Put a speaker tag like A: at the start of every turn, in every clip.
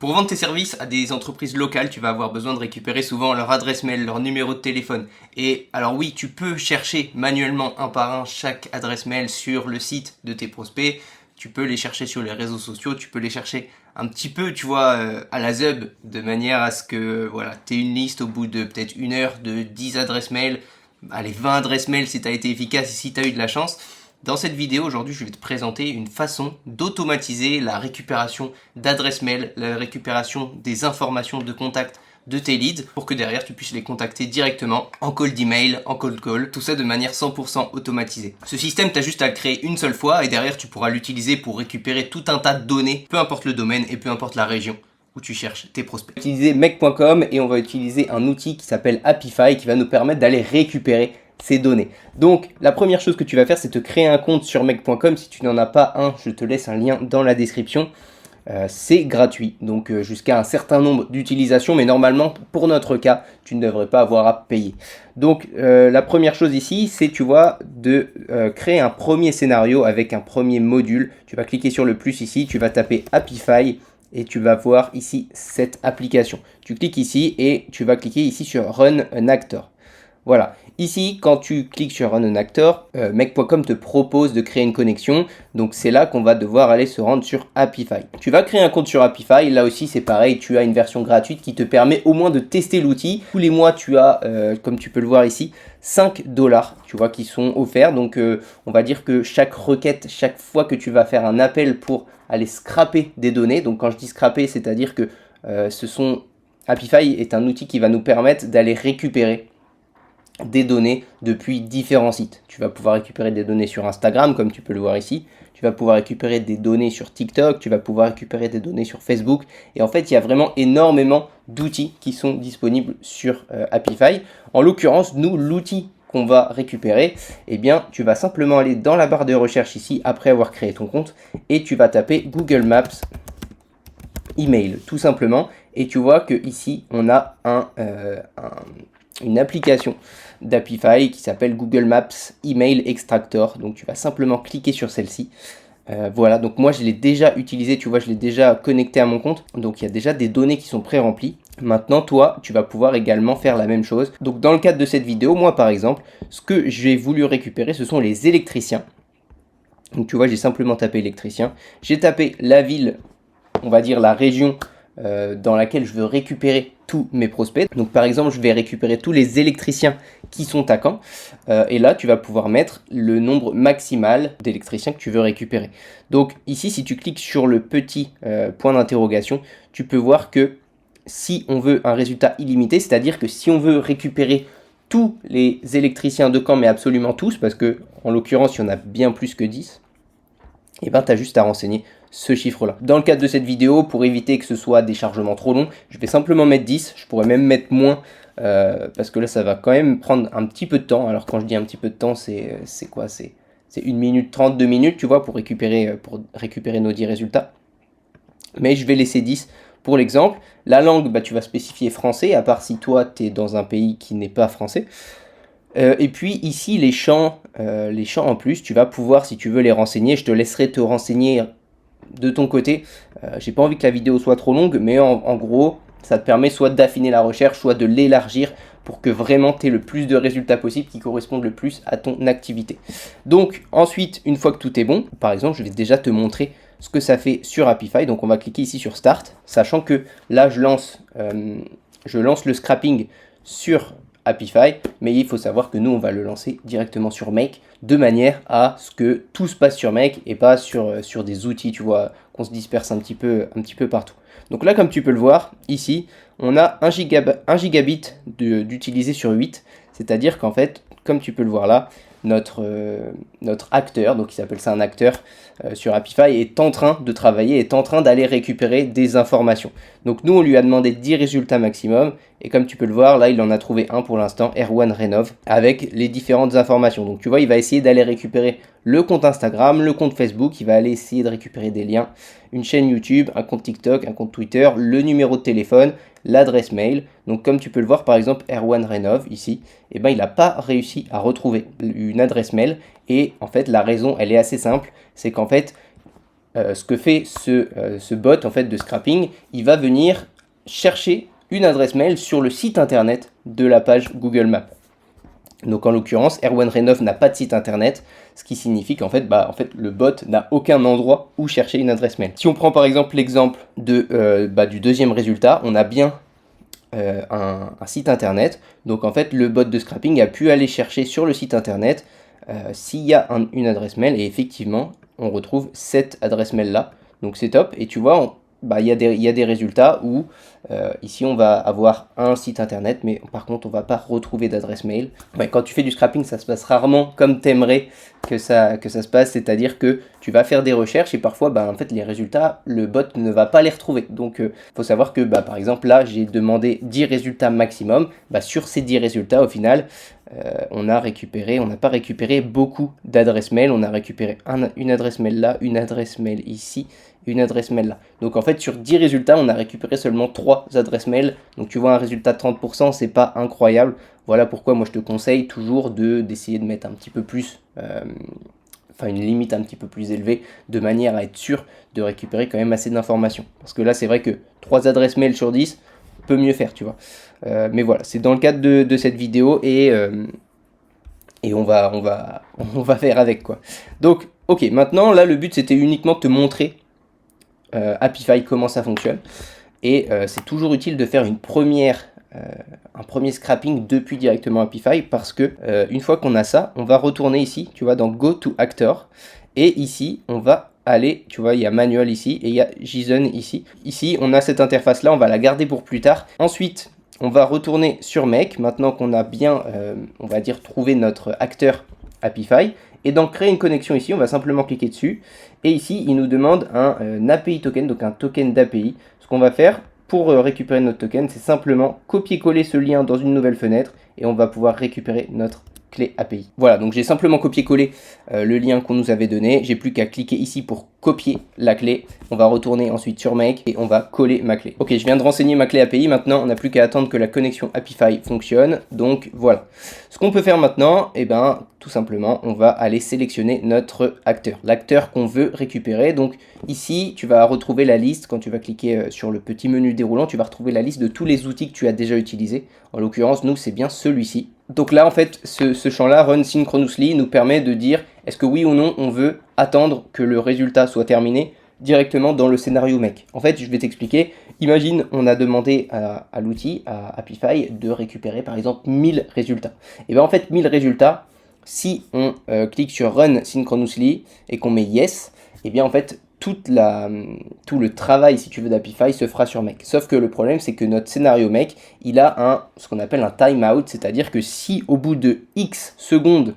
A: Pour vendre tes services à des entreprises locales, tu vas avoir besoin de récupérer souvent leur adresse mail, leur numéro de téléphone. Et alors oui, tu peux chercher manuellement un par un chaque adresse mail sur le site de tes prospects. Tu peux les chercher sur les réseaux sociaux, tu peux les chercher un petit peu, tu vois, à la ZUB, de manière à ce que voilà, tu aies une liste au bout de peut-être une heure de 10 adresses mail, allez, 20 adresses mail si tu as été efficace et si tu as eu de la chance. Dans cette vidéo, aujourd'hui, je vais te présenter une façon d'automatiser la récupération d'adresses mail, la récupération des informations de contact de tes leads pour que derrière tu puisses les contacter directement en cold email, en cold call, tout ça de manière 100% automatisée. Ce système, tu as juste à le créer une seule fois et derrière tu pourras l'utiliser pour récupérer tout un tas de données, peu importe le domaine et peu importe la région où tu cherches tes prospects. On va utiliser Make.com et on va utiliser un outil qui s'appelle Apify qui va nous permettre d'aller récupérer ces données. Donc la première chose que tu vas faire, c'est te créer un compte sur Make.com. Si tu n'en as pas un, je te laisse un lien dans la description. C'est gratuit, donc jusqu'à un certain nombre d'utilisations, mais normalement pour notre cas tu ne devrais pas avoir à payer. Donc la première chose ici, c'est, tu vois, de créer un premier scénario avec un premier module. Tu vas cliquer sur le plus ici, tu vas taper Apify et tu vas voir ici cette application. Tu cliques ici et tu vas cliquer ici sur Run an Actor. Voilà, ici quand tu cliques sur Run an Actor, Make.com te propose de créer une connexion, donc c'est là qu'on va devoir aller se rendre sur Apify. Tu vas créer un compte sur Apify, là aussi c'est pareil, tu as une version gratuite qui te permet au moins de tester l'outil. Tous les mois tu as, comme tu peux le voir ici, 5 $, tu vois, qui sont offerts, donc on va dire que chaque requête, chaque fois que tu vas faire un appel pour aller scraper des données, donc quand je dis scraper, c'est-à-dire que Apify est un outil qui va nous permettre d'aller récupérer des données depuis différents sites. Tu vas pouvoir récupérer des données sur Instagram, comme tu peux le voir ici. Tu vas pouvoir récupérer des données sur TikTok. Tu vas pouvoir récupérer des données sur Facebook. Et en fait, il y a vraiment énormément d'outils qui sont disponibles sur Apify. En l'occurrence, nous, l'outil qu'on va récupérer, eh bien, tu vas simplement aller dans la barre de recherche ici, après avoir créé ton compte, et tu vas taper Google Maps email, tout simplement. Et tu vois que ici, on a une application d'Apify qui s'appelle Google Maps Email Extractor. Donc tu vas simplement cliquer sur celle-ci. Voilà, donc moi je l'ai déjà utilisé, tu vois, je l'ai déjà connecté à mon compte. Donc il y a déjà des données qui sont pré-remplies. Maintenant, toi, tu vas pouvoir également faire la même chose. Donc dans le cadre de cette vidéo, moi par exemple, ce que j'ai voulu récupérer, ce sont les électriciens. Donc tu vois, j'ai simplement tapé électricien. J'ai tapé la ville, on va dire la région dans laquelle je veux récupérer tous mes prospects. Donc par exemple, je vais récupérer tous les électriciens qui sont à Caen. Et là, tu vas pouvoir mettre le nombre maximal d'électriciens que tu veux récupérer. Donc ici, si tu cliques sur le petit point d'interrogation, tu peux voir que si on veut un résultat illimité, c'est-à-dire que si on veut récupérer tous les électriciens de Caen, mais absolument tous, parce que en l'occurrence, il y en a bien plus que 10, et ben tu as juste à renseigner ce chiffre-là. Dans le cadre de cette vidéo, pour éviter que ce soit des chargements trop longs, je vais simplement mettre 10. Je pourrais même mettre moins, parce que là, ça va quand même prendre un petit peu de temps. Alors quand je dis un petit peu de temps, c'est quoi? C'est 1 minute 30, 2 minutes, tu vois, pour récupérer nos 10 résultats. Mais je vais laisser 10 pour l'exemple. La langue, bah, tu vas spécifier français, à part si toi, tu es dans un pays qui n'est pas français. Et puis ici, les champs en plus, tu vas pouvoir, si tu veux les renseigner, je te laisserai te renseigner de ton côté. J'ai pas envie que la vidéo soit trop longue, mais en gros, ça te permet soit d'affiner la recherche, soit de l'élargir pour que vraiment tu aies le plus de résultats possibles qui correspondent le plus à ton activité. Donc ensuite, une fois que tout est bon, par exemple, je vais déjà te montrer ce que ça fait sur Apify. Donc on va cliquer ici sur Start, sachant que là, je lance le scrapping sur Apify, mais il faut savoir que nous on va le lancer directement sur Make, de manière à ce que tout se passe sur Make et pas sur des outils, tu vois, qu'on se disperse un petit peu partout. Donc là, comme tu peux le voir ici, on a 1 gigabit d'utilisé sur 8, c'est-à-dire qu'en fait, comme tu peux le voir là, notre acteur, donc il s'appelle ça un acteur sur Apify, est en train de travailler, est en train d'aller récupérer des informations. Donc nous, on lui a demandé 10 résultats maximum, et comme tu peux le voir, là, il en a trouvé un pour l'instant, Erwan Renov, avec les différentes informations. Donc tu vois, il va essayer d'aller récupérer le compte Instagram, le compte Facebook, il va aller essayer de récupérer des liens, une chaîne YouTube, un compte TikTok, un compte Twitter, le numéro de téléphone, l'adresse mail. Donc comme tu peux le voir, par exemple, Erwan Renov, ici, eh ben, il n'a pas réussi à retrouver une adresse mail. Et en fait, la raison, elle est assez simple, c'est qu'en fait, ce que fait ce bot en fait de scrapping, il va venir chercher une adresse mail sur le site internet de la page Google Maps. Donc en l'occurrence, Erwan Rénov n'a pas de site internet, ce qui signifie qu'en fait, le bot n'a aucun endroit où chercher une adresse mail. Si on prend par exemple l'exemple du deuxième résultat, on a bien un site internet. Donc en fait, le bot de scrapping a pu aller chercher sur le site internet s'il y a une adresse mail, et effectivement, on retrouve cette adresse mail là. Donc c'est top, et tu vois, il y a des résultats où ici on va avoir un site internet, mais par contre on va pas retrouver d'adresse mail. Ouais, quand tu fais du scrapping, ça se passe rarement comme t'aimerais que ça se passe, c'est-à-dire que tu vas faire des recherches et parfois en fait les résultats, le bot ne va pas les retrouver. Donc faut savoir que par exemple là j'ai demandé 10 résultats maximum, sur ces 10 résultats au final on n'a pas récupéré beaucoup d'adresses mail, on a récupéré une adresse mail là, une adresse mail ici, une adresse mail là. Donc en fait sur 10 résultats on a récupéré seulement 3 adresses mail, donc tu vois un résultat de 30%, c'est pas incroyable. Voilà pourquoi moi je te conseille toujours d'essayer de mettre un petit peu plus, une limite un petit peu plus élevée, de manière à être sûr de récupérer quand même assez d'informations. Parce que là c'est vrai que 3 adresses mail sur 10 peut mieux faire, tu vois. Mais voilà, c'est dans le cadre de cette vidéo et on va faire avec quoi. Donc ok, maintenant là le but c'était uniquement de te montrer Apify comment ça fonctionne, et c'est toujours utile de faire un premier scrapping depuis directement Apify, parce que une fois qu'on a ça, on va retourner ici, tu vois, dans Go to Actor, et ici on va aller, tu vois, il y a Manual ici et il y a JSON ici. Ici on a cette interface là, on va la garder pour plus tard. Ensuite on va retourner sur Make, maintenant qu'on a bien, on va dire, trouvé notre acteur Apify. Et dans créer une connexion ici, on va simplement cliquer dessus. Et ici, il nous demande un API token, donc un token d'API. Ce qu'on va faire pour récupérer notre token, c'est simplement copier-coller ce lien dans une nouvelle fenêtre et on va pouvoir récupérer notre clé API. Voilà, donc j'ai simplement copié-collé le lien qu'on nous avait donné. J'ai plus qu'à cliquer ici pour copier la clé. On va retourner ensuite sur Make et on va coller ma clé. Ok, je viens de renseigner ma clé API. Maintenant, on n'a plus qu'à attendre que la connexion Apify fonctionne. Donc voilà. Ce qu'on peut faire maintenant, tout simplement, on va aller sélectionner notre acteur, l'acteur qu'on veut récupérer. Donc ici, tu vas retrouver la liste. Quand tu vas cliquer sur le petit menu déroulant, tu vas retrouver la liste de tous les outils que tu as déjà utilisés. En l'occurrence, nous, c'est bien celui-ci. Donc là, en fait, ce champ-là, Run Synchronously, nous permet de dire est-ce que oui ou non, on veut attendre que le résultat soit terminé directement dans le scénario make. En fait, je vais t'expliquer. Imagine, on a demandé à l'outil, à Apify, de récupérer par exemple 1000 résultats. Et bien en fait, 1000 résultats, si on clique sur Run Synchronously et qu'on met Yes, et bien en fait, tout le travail, si tu veux, d'Apify se fera sur Make. Sauf que le problème, c'est que notre scénario Make, il a ce qu'on appelle un timeout, c'est-à-dire que si au bout de X secondes,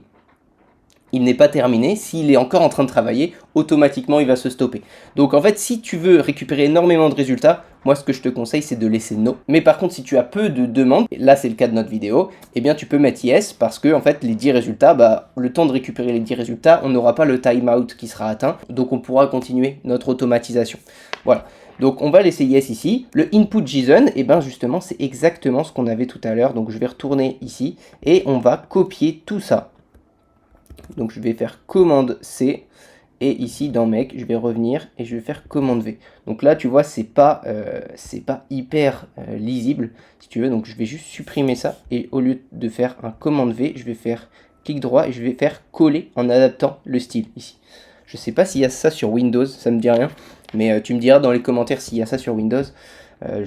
A: il n'est pas terminé, s'il est encore en train de travailler, automatiquement il va se stopper. Donc en fait, si tu veux récupérer énormément de résultats, moi ce que je te conseille c'est de laisser No. Mais par contre, si tu as peu de demandes, et là c'est le cas de notre vidéo, eh bien tu peux mettre Yes, parce que en fait les 10 résultats, le temps de récupérer les 10 résultats, on n'aura pas le timeout qui sera atteint, donc on pourra continuer notre automatisation. Voilà. Donc on va laisser Yes ici. Le input JSON, justement c'est exactement ce qu'on avait tout à l'heure. Donc je vais retourner ici et on va copier tout ça. Donc je vais faire commande C et ici dans Make je vais revenir et je vais faire commande V. Donc là tu vois c'est pas hyper lisible si tu veux, donc je vais juste supprimer ça et au lieu de faire un commande V je vais faire clic droit et je vais faire coller en adaptant le style ici. Je sais pas s'il y a ça sur Windows, ça me dit rien, mais tu me diras dans les commentaires s'il y a ça sur Windows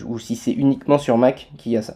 A: ou si c'est uniquement sur Mac qu'il y a ça.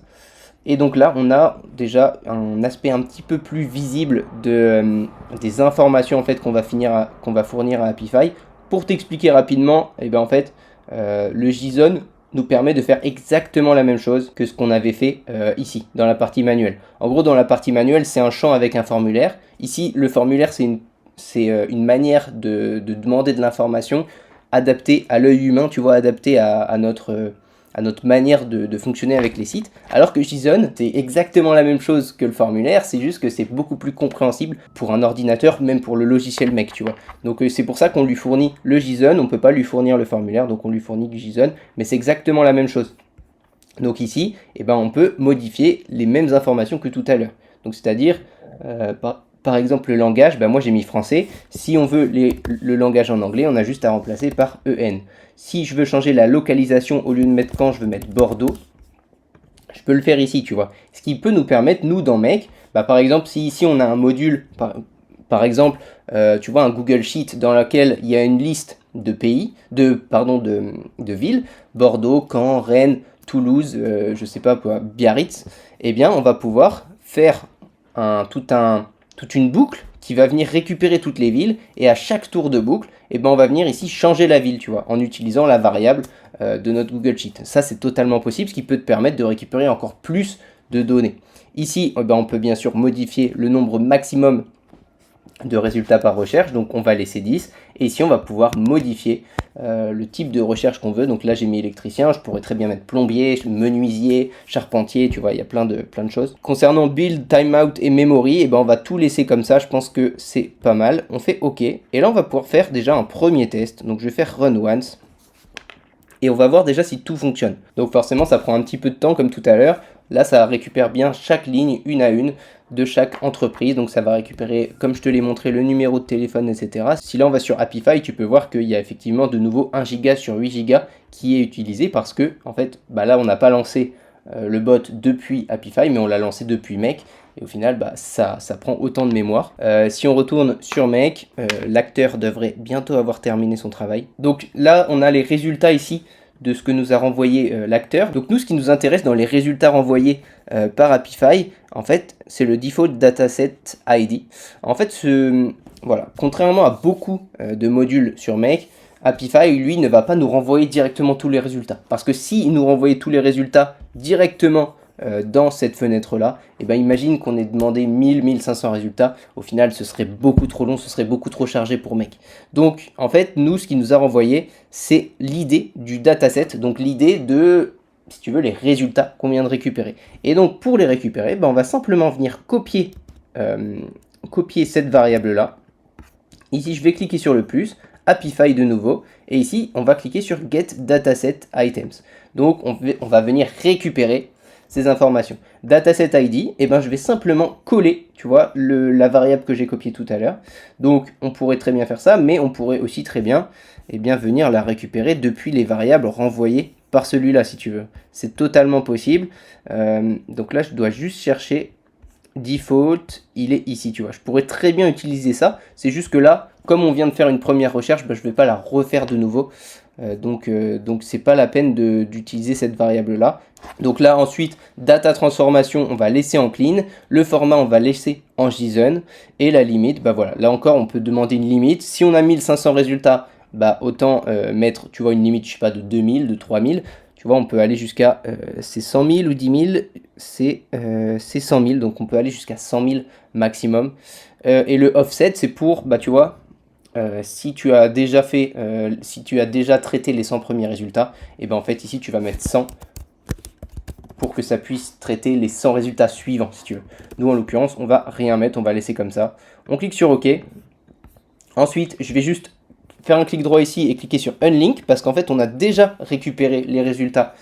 A: Et donc là, on a déjà un aspect un petit peu plus visible des informations en fait, qu'on va fournir à Apify. Pour t'expliquer rapidement, le JSON nous permet de faire exactement la même chose que ce qu'on avait fait ici, dans la partie manuelle. En gros, dans la partie manuelle, c'est un champ avec un formulaire. Ici, le formulaire, c'est une manière de demander de l'information adaptée à l'œil humain, tu vois, adaptée à notre manière de fonctionner avec les sites, alors que JSON, c'est exactement la même chose que le formulaire, c'est juste que c'est beaucoup plus compréhensible pour un ordinateur, même pour le logiciel mec, tu vois. Donc c'est pour ça qu'on lui fournit le JSON, on ne peut pas lui fournir le formulaire, donc on lui fournit du JSON, mais c'est exactement la même chose. Donc ici, on peut modifier les mêmes informations que tout à l'heure. Donc c'est-à-dire, par exemple le langage, bah moi j'ai mis français. Si on veut le langage en anglais, on a juste à remplacer par EN. Si je veux changer la localisation, au lieu de mettre Caen, je veux mettre Bordeaux, je peux le faire ici, tu vois. Ce qui peut nous permettre, nous, dans Make, bah, par exemple, si ici on a un module, par exemple, tu vois, un Google Sheet dans lequel il y a une liste de pays, de villes, Bordeaux, Caen, Rennes, Toulouse, je sais pas quoi, Biarritz, eh bien, on va pouvoir faire toute une boucle qui va venir récupérer toutes les villes, et à chaque tour de boucle, eh ben, on va venir ici changer la ville, tu vois, en utilisant la variable de notre Google Sheet. Ça, c'est totalement possible, ce qui peut te permettre de récupérer encore plus de données. Ici, eh ben, on peut bien sûr modifier le nombre maximum de résultats par recherche, donc on va laisser 10, et ici on va pouvoir modifier le type de recherche qu'on veut. Donc là j'ai mis électricien, je pourrais très bien mettre plombier, menuisier, charpentier, tu vois, il y a plein de choses. Concernant build, timeout et memory, et ben on va tout laisser comme ça, je pense que c'est pas mal. On fait OK, et là on va pouvoir faire déjà un premier test, donc je vais faire run once, et on va voir déjà si tout fonctionne. Donc forcément ça prend un petit peu de temps comme tout à l'heure. Là ça récupère bien chaque ligne une à une de chaque entreprise, donc ça va récupérer, comme je te l'ai montré, le numéro de téléphone, etc. Si là on va sur Happify, tu peux voir qu'il y a effectivement de nouveau 1 giga sur 8 giga qui est utilisé, parce que en fait bah là on n'a pas lancé le bot depuis Happify, mais on l'a lancé depuis Make, et au final bah, ça prend autant de mémoire. Si on retourne sur Make, l'acteur devrait bientôt avoir terminé son travail. Donc là on a les résultats ici de ce que nous a renvoyé l'acteur. Donc nous, ce qui nous intéresse dans les résultats renvoyés par Happify, en fait, c'est le default dataset ID. En fait, voilà, contrairement à beaucoup de modules sur Make, Happify, lui, ne va pas nous renvoyer directement tous les résultats. Parce que s'il nous renvoyait tous les résultats directement dans cette fenêtre-là, et ben imagine qu'on ait demandé 1000-1500 résultats, au final ce serait beaucoup trop long, ce serait beaucoup trop chargé pour Make. Donc en fait, nous, ce qui nous a renvoyé, c'est l'idée du dataset, donc l'idée de, si tu veux, les résultats qu'on vient de récupérer. Et donc pour les récupérer, ben, on va simplement venir copier cette variable-là. Ici, je vais cliquer sur le plus, Happify de nouveau, et ici, on va cliquer sur Get Dataset Items. Donc on va venir récupérer ces informations. Dataset ID, et ben je vais simplement coller, tu vois, la variable que j'ai copiée tout à l'heure. Donc on pourrait très bien faire ça, mais on pourrait aussi très bien, venir la récupérer depuis les variables renvoyées par celui-là, si tu veux. C'est totalement possible. Donc là, je dois juste chercher default, il est ici, tu vois. Je pourrais très bien utiliser ça. C'est juste que là, comme on vient de faire une première recherche, ben, je ne vais pas la refaire de nouveau. Donc c'est pas la peine d'utiliser cette variable là. Donc là ensuite, data transformation, on va laisser en clean, le format on va laisser en JSON, et la limite, bah voilà, là encore on peut demander une limite. Si on a 1500 résultats, bah autant mettre, tu vois, une limite, je sais pas, de 2000, de 3000. Tu vois, on peut aller jusqu'à c'est 100 000 ou 10 000, c'est 100 000, donc on peut aller jusqu'à 100 000 maximum. Et le offset, c'est pour, bah tu vois, si tu as déjà traité les 100 premiers résultats, et ben en fait ici tu vas mettre 100 pour que ça puisse traiter les 100 résultats suivants, si tu veux. Nous en l'occurrence, on va rien mettre, on va laisser comme ça. On clique sur OK. Ensuite, je vais juste faire un clic droit ici et cliquer sur Unlink, parce qu'en fait on a déjà récupéré les résultats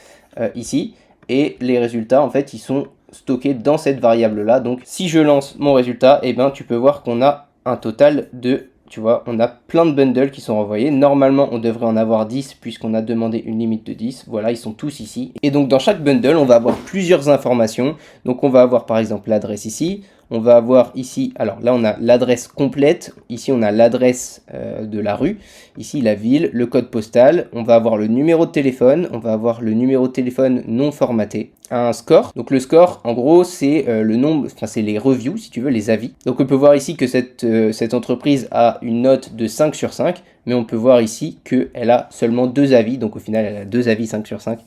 A: ici, et les résultats en fait ils sont stockés dans cette variable là. Donc si je lance mon résultat, et ben tu peux voir qu'on a un total de, tu vois, on a plein de bundles qui sont renvoyés. Normalement, on devrait en avoir 10 puisqu'on a demandé une limite de 10. Voilà, ils sont tous ici. Et donc, dans chaque bundle, on va avoir plusieurs informations. Donc, on va avoir par exemple l'adresse ici. On va avoir ici, alors là, on a l'adresse complète. Ici, on a l'adresse de la rue. Ici, la ville, le code postal. On va avoir le numéro de téléphone. On va avoir le numéro de téléphone non formaté. Un score. Donc, le score, en gros, c'est le nombre, enfin, c'est les reviews, si tu veux, les avis. Donc, on peut voir ici que cette entreprise a une note de 5 sur 5. Mais on peut voir ici qu'elle a seulement 2 avis. Donc, au final, elle a 2 avis 5 sur 5.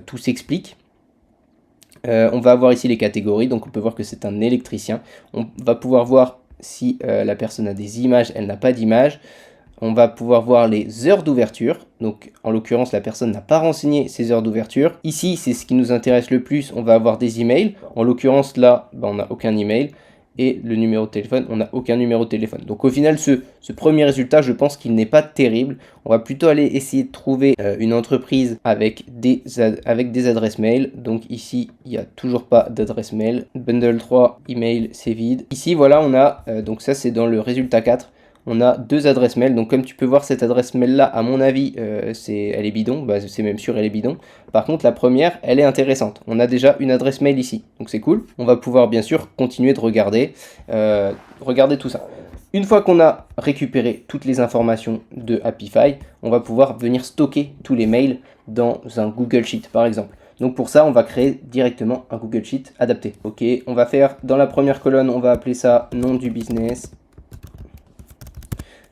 A: Tout s'explique. On va avoir ici les catégories, donc on peut voir que c'est un électricien. On va pouvoir voir si la personne a des images, elle n'a pas d'image. On va pouvoir voir les heures d'ouverture, donc en l'occurrence la personne n'a pas renseigné ses heures d'ouverture. Ici c'est ce qui nous intéresse le plus, on va avoir des emails. En l'occurrence là, on n'a aucun email. et le numéro de téléphone, on n'a aucun numéro de téléphone. Donc au final, ce premier résultat, je pense qu'il n'est pas terrible. On va plutôt aller essayer de trouver une entreprise avec des adresses mail. Donc ici, il n'y a toujours pas d'adresse mail. Bundle 3, email, c'est vide. Ici, voilà, on a, donc ça c'est dans le résultat 4. On a 2 adresses mail, donc comme tu peux voir cette adresse mail là, à mon avis, elle est bidon, bah, c'est même sûr elle est bidon. Par contre la première, elle est intéressante, on a déjà une adresse mail ici, donc c'est cool. On va pouvoir bien sûr continuer de regarder tout ça. Une fois qu'on a récupéré toutes les informations de Happify, on va pouvoir venir stocker tous les mails dans un Google Sheet par exemple. Donc pour ça, on va créer directement un Google Sheet adapté. Ok, on va faire dans la première colonne, on va appeler ça nom du business.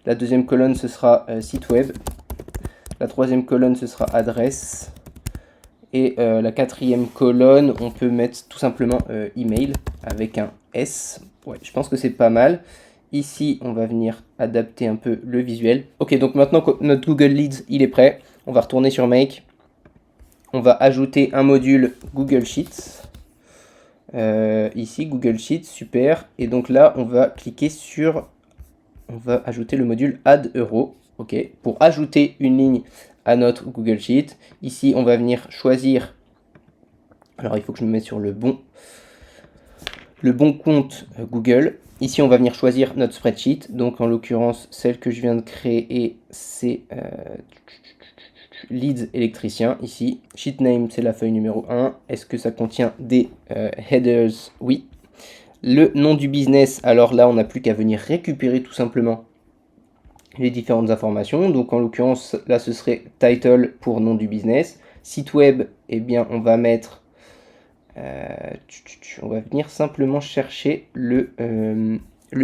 A: La deuxième colonne, ce sera site web. La troisième colonne, ce sera adresse. Et la quatrième colonne, on peut mettre tout simplement email avec un S. Ouais, je pense que c'est pas mal. Ici, on va venir adapter un peu le visuel. Ok, donc maintenant que notre Google Leads, il est prêt, on va retourner sur Make. On va ajouter un module Google Sheets. Ici, Google Sheets, super. Et donc là, on va cliquer sur... On va ajouter le module Add Euro, ok, pour ajouter une ligne à notre Google Sheet. Ici, on va venir choisir, alors il faut que je me mette sur le bon compte Google. Ici, on va venir choisir notre spreadsheet, donc en l'occurrence, celle que je viens de créer, c'est Leads électricien, ici. Sheet name, c'est la feuille numéro 1. Est-ce que ça contient des headers? Oui. Le nom du business, alors là, on n'a plus qu'à venir récupérer tout simplement les différentes informations. Donc en l'occurrence, là, ce serait title pour nom du business. Site web, eh bien, on va mettre... on va venir simplement chercher le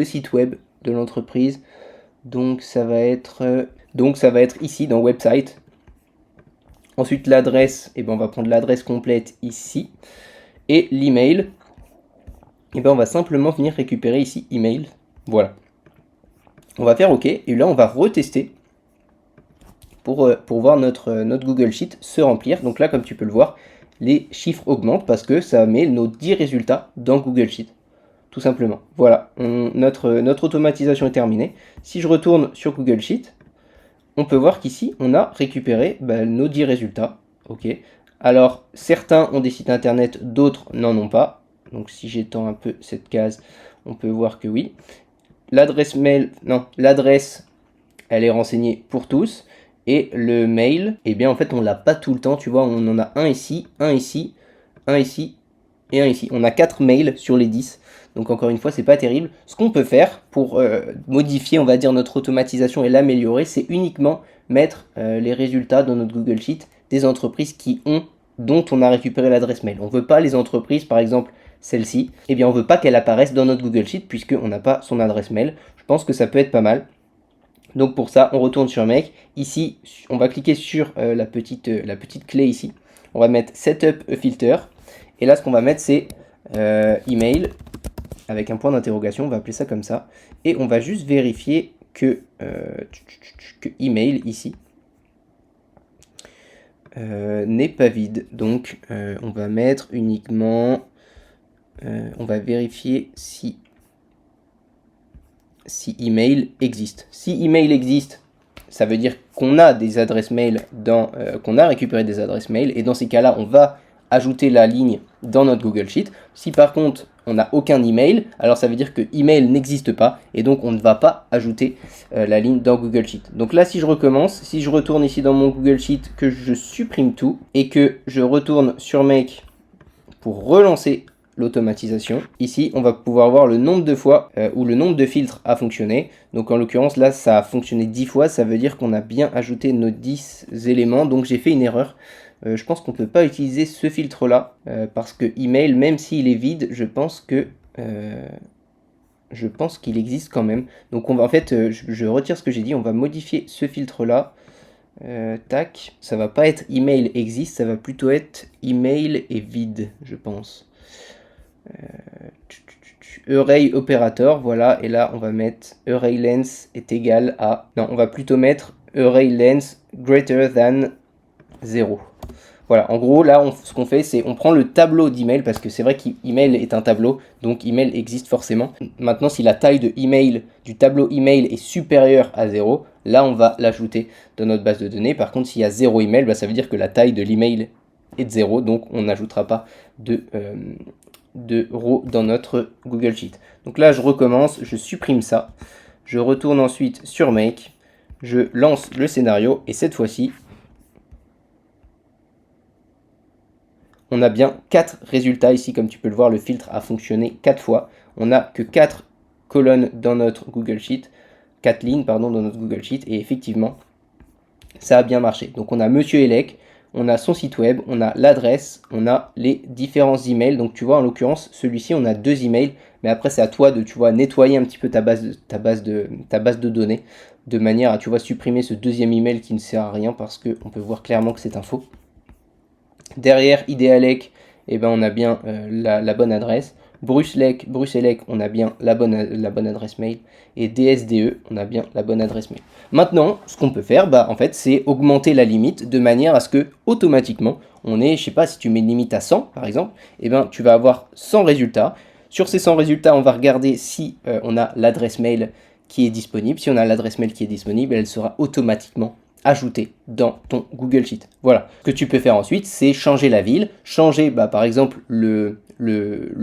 A: site web de l'entreprise. Donc ça va être ici dans website. Ensuite, l'adresse, eh bien, on va prendre l'adresse complète ici. Et l'email, et ben on va simplement venir récupérer ici email. Voilà. On va faire OK et là on va retester pour voir notre Google Sheet se remplir. Donc là, comme tu peux le voir, les chiffres augmentent parce que ça met nos 10 résultats dans Google Sheet. Tout simplement. Voilà, notre automatisation est terminée. Si je retourne sur Google Sheet, on peut voir qu'ici on a récupéré nos 10 résultats. OK. Alors certains ont des sites internet, d'autres n'en ont pas. Donc si j'étends un peu cette case, on peut voir que oui. L'adresse mail, non, l'adresse, elle est renseignée pour tous. Et le mail, eh bien en fait on l'a pas tout le temps, tu vois, on en a un ici, un ici, un ici et un ici. On a 4 mails sur les 10. Donc encore une fois, c'est pas terrible. Ce qu'on peut faire pour modifier, on va dire, notre automatisation et l'améliorer, c'est uniquement mettre les résultats dans notre Google Sheet des entreprises dont on a récupéré l'adresse mail. On veut pas les entreprises, par exemple, celle-ci, eh bien on veut pas qu'elle apparaisse dans notre Google Sheet puisqu'on n'a pas son adresse mail. Je pense que ça peut être pas mal. Donc pour ça, on retourne sur Make. Ici, on va cliquer sur la petite clé ici. On va mettre Setup a Filter. Et là, ce qu'on va mettre, c'est email avec un point d'interrogation. On va appeler ça comme ça. Et on va juste vérifier que email ici n'est pas vide. Donc, on va mettre uniquement... on va vérifier si email existe. Si email existe, ça veut dire qu'on a des adresses mail qu'on a récupéré des adresses mail, et dans ces cas-là, on va ajouter la ligne dans notre Google Sheet. Si par contre, on n'a aucun email, alors ça veut dire que email n'existe pas, et donc on ne va pas ajouter la ligne dans Google Sheet. Donc là, si je recommence, si je retourne ici dans mon Google Sheet, que je supprime tout, et que je retourne sur Make pour relancer l'automatisation. Ici, on va pouvoir voir le nombre de fois où le nombre de filtres a fonctionné. Donc en l'occurrence, là, ça a fonctionné 10 fois. Ça veut dire qu'on a bien ajouté nos 10 éléments. Donc j'ai fait une erreur. Je pense qu'on ne peut pas utiliser ce filtre-là parce que email, même s'il est vide, je pense qu'il existe quand même. Donc on va, en fait, je retire ce que j'ai dit. On va modifier ce filtre-là. Tac. Ça va pas être email existe, ça va plutôt être email est vide, je pense. Array operator, voilà, et là on va mettre array length est égal à... Non, on va plutôt mettre array length greater than 0. Voilà, en gros, là, ce qu'on fait, c'est on prend le tableau d'email, parce que c'est vrai qu'email est un tableau, donc email existe forcément. Maintenant, si la taille de email du tableau email est supérieure à 0, là, on va l'ajouter dans notre base de données. Par contre, s'il y a 0 email, bah, ça veut dire que la taille de l'email est de 0, donc on n'ajoutera pas de row dans notre Google Sheet. Donc là, je recommence, je supprime ça, je retourne ensuite sur Make, je lance le scénario, et cette fois-ci, on a bien 4 résultats ici, comme tu peux le voir, le filtre a fonctionné 4 fois. On n'a que 4 colonnes dans notre Google Sheet, 4 lignes pardon, dans notre Google Sheet, et effectivement, ça a bien marché. Donc on a Monsieur Elec, on a son site web, on a l'adresse, on a les différents emails. Donc tu vois, en l'occurrence, celui-ci, on a 2 emails, mais après c'est à toi de, tu vois, nettoyer un petit peu ta base de données, de manière à, tu vois, supprimer ce deuxième email qui ne sert à rien, parce qu'on peut voir clairement que c'est un faux. Derrière Idealec, eh ben, on a bien la bonne adresse. Bruxelec, on a bien la bonne adresse mail. Et DSDE, on a bien la bonne adresse mail. Maintenant, ce qu'on peut faire, bah, en fait, c'est augmenter la limite de manière à ce que, automatiquement, on ait, je sais pas, si tu mets une limite à 100, par exemple, eh ben, tu vas avoir 100 résultats. Sur ces 100 résultats, on va regarder si on a l'adresse mail qui est disponible. Si on a l'adresse mail qui est disponible, elle sera automatiquement ajouter dans ton Google Sheet. Voilà. Ce que tu peux faire ensuite, c'est changer la ville, changer par exemple le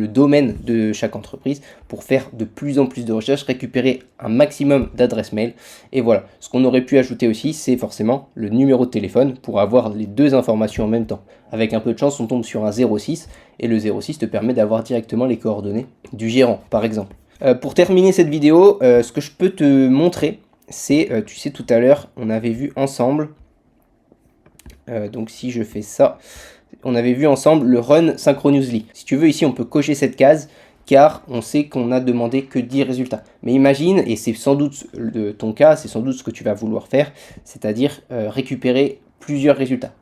A: domaine de chaque entreprise pour faire de plus en plus de recherches, récupérer un maximum d'adresses mail. Et voilà. Ce qu'on aurait pu ajouter aussi, c'est forcément le numéro de téléphone pour avoir les deux informations en même temps. Avec un peu de chance, on tombe sur un 06 et le 06 te permet d'avoir directement les coordonnées du gérant, par exemple. Pour terminer cette vidéo, ce que je peux te montrer, c'est, tu sais, tout à l'heure, on avait vu ensemble, donc si je fais ça, on avait vu ensemble le Run Synchronously. Si tu veux, ici, on peut cocher cette case, car on sait qu'on a demandé que 10 résultats. Mais imagine, et c'est sans doute ton cas, c'est sans doute ce que tu vas vouloir faire, c'est-à-dire récupérer plusieurs résultats.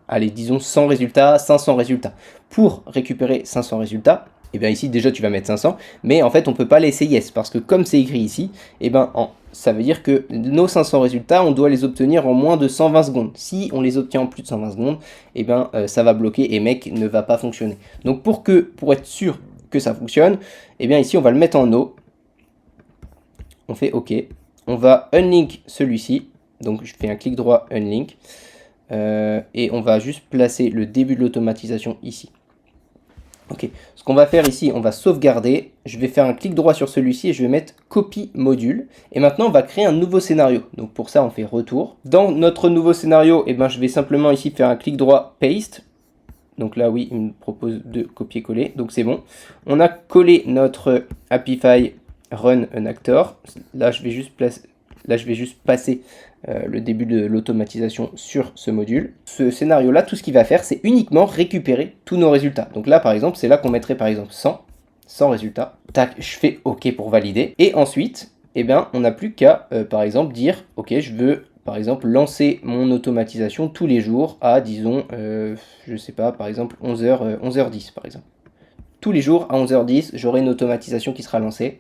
A: Allez, disons 100 résultats, 500 résultats. Pour récupérer 500 résultats, et bien ici déjà tu vas mettre 500, mais en fait on peut pas laisser yes, parce que comme c'est écrit ici, et ben ça veut dire que nos 500 résultats, on doit les obtenir en moins de 120 secondes. Si on les obtient en plus de 120 secondes, et ben ça va bloquer et mec ne va pas fonctionner. Donc pour être sûr que ça fonctionne, et bien ici on va le mettre en no, on fait OK, on va unlink celui-ci, donc je fais un clic droit unlink, et on va juste placer le début de l'automatisation ici. Ok, ce qu'on va faire ici, on va sauvegarder, je vais faire un clic droit sur celui-ci et je vais mettre copie module. Et maintenant, on va créer un nouveau scénario. Donc pour ça, on fait retour. Dans notre nouveau scénario, eh ben, je vais simplement ici faire un clic droit paste. Donc là, oui, il me propose de copier-coller, donc c'est bon. On a collé notre Apify Run an Actor. Là, je vais juste passer le début de l'automatisation sur ce module. Ce scénario-là, tout ce qu'il va faire, c'est uniquement récupérer tous nos résultats. Donc là, par exemple, c'est là qu'on mettrait par exemple 100 résultats. Tac, je fais OK pour valider. Et ensuite, eh bien, on n'a plus qu'à, par exemple, dire, OK, je veux, par exemple, lancer mon automatisation tous les jours à, disons, je sais pas, par exemple, 11h10, par exemple. Tous les jours, à 11h10, j'aurai une automatisation qui sera lancée.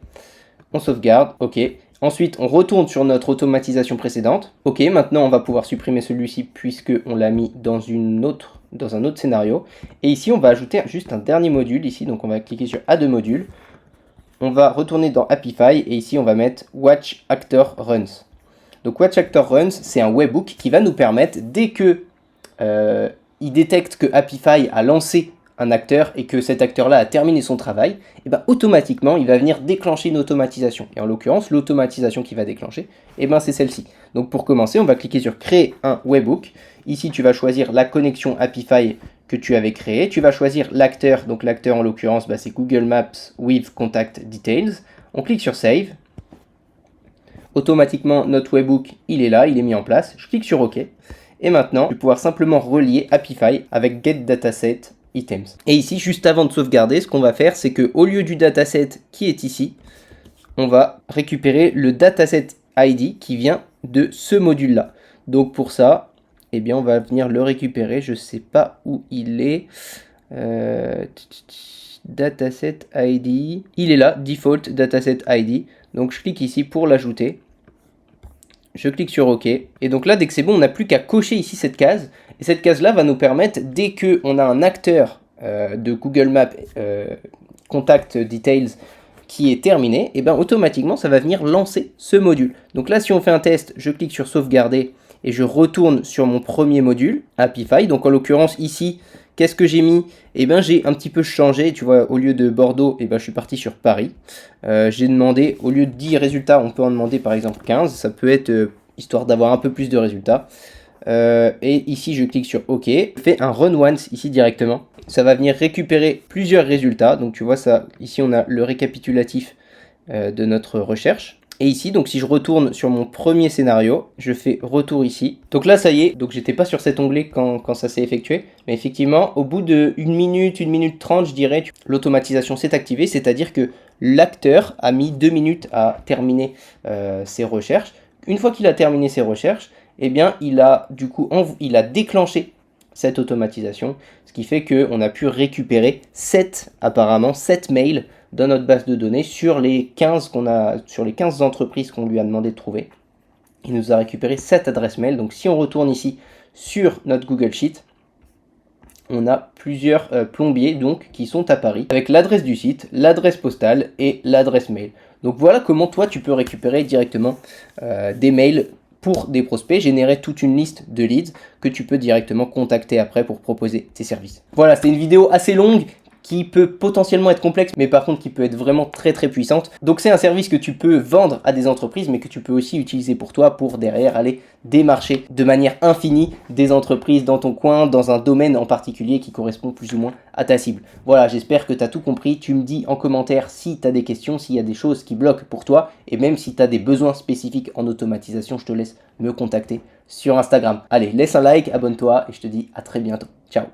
A: On sauvegarde, OK. Ensuite, on retourne sur notre automatisation précédente. OK, maintenant, on va pouvoir supprimer celui-ci puisqu'on l'a mis dans un autre scénario. Et ici, on va ajouter juste un dernier module ici. Donc, on va cliquer sur Add module. On va retourner dans Apify et ici, on va mettre Watch Actor Runs. Donc, Watch Actor Runs, c'est un webhook qui va nous permettre, dès que il détecte que Apify a lancé un acteur et que cet acteur-là a terminé son travail, et ben automatiquement, il va venir déclencher une automatisation. Et en l'occurrence, l'automatisation qui va déclencher, et ben c'est celle-ci. Donc pour commencer, on va cliquer sur Créer un webhook. Ici, tu vas choisir la connexion Apify que tu avais créée. Tu vas choisir l'acteur. Donc l'acteur, en l'occurrence, c'est Google Maps with Contact Details. On clique sur Save. Automatiquement, notre webhook, il est là, il est mis en place. Je clique sur OK. Et maintenant, je vais pouvoir simplement relier Apify avec Get Dataset Items. Et ici, juste avant de sauvegarder, ce qu'on va faire, c'est qu'au lieu du dataset qui est ici, on va récupérer le dataset ID qui vient de ce module-là. Donc pour ça, eh bien, on va venir le récupérer. Je ne sais pas où il est. Dataset ID. Il est là, Default Dataset ID. Donc je clique ici pour l'ajouter. Je clique sur OK. Et donc là, dès que c'est bon, on n'a plus qu'à cocher ici cette case. Et cette case-là va nous permettre, dès qu'on a un acteur de Google Maps Contact Details qui est terminé, et bien automatiquement, ça va venir lancer ce module. Donc là, si on fait un test, je clique sur sauvegarder et je retourne sur mon premier module, Happify. Donc en l'occurrence, ici, qu'est-ce que j'ai mis? Eh bien, j'ai un petit peu changé. Tu vois, au lieu de Bordeaux, eh ben, je suis parti sur Paris. J'ai demandé, au lieu de 10 résultats, on peut en demander par exemple 15. Ça peut être histoire d'avoir un peu plus de résultats. Et ici, je clique sur OK. Je fais un Run Once ici directement. Ça va venir récupérer plusieurs résultats. Donc, tu vois, ça, ici, on a le récapitulatif de notre recherche. Et ici, donc si je retourne sur mon premier scénario, je fais retour ici. Donc là, ça y est, donc j'étais pas sur cet onglet quand ça s'est effectué. Mais effectivement, au bout de 1 minute 30, je dirais, l'automatisation s'est activée. C'est-à-dire que l'acteur a mis 2 minutes à terminer ses recherches. Une fois qu'il a terminé ses recherches, eh bien, il a déclenché cette automatisation, ce qui fait qu'on a pu récupérer 7 mails dans notre base de données sur les 15 entreprises qu'on lui a demandé de trouver. Il nous a récupéré 7 adresses mail. Donc si on retourne ici sur notre Google Sheet, on a plusieurs plombiers donc qui sont à Paris avec l'adresse du site, l'adresse postale et l'adresse mail. Donc voilà comment toi tu peux récupérer directement des mails pour des prospects, générer toute une liste de leads que tu peux directement contacter après pour proposer tes services. Voilà, c'était une vidéo assez longue qui peut potentiellement être complexe, mais par contre qui peut être vraiment très puissante. Donc c'est un service que tu peux vendre à des entreprises, mais que tu peux aussi utiliser pour toi, pour derrière aller démarcher de manière infinie des entreprises dans ton coin, dans un domaine en particulier qui correspond plus ou moins à ta cible. Voilà, j'espère que tu as tout compris. Tu me dis en commentaire si tu as des questions, s'il y a des choses qui bloquent pour toi, et même si tu as des besoins spécifiques en automatisation, je te laisse me contacter sur Instagram. Allez, laisse un like, abonne-toi, et je te dis à très bientôt. Ciao.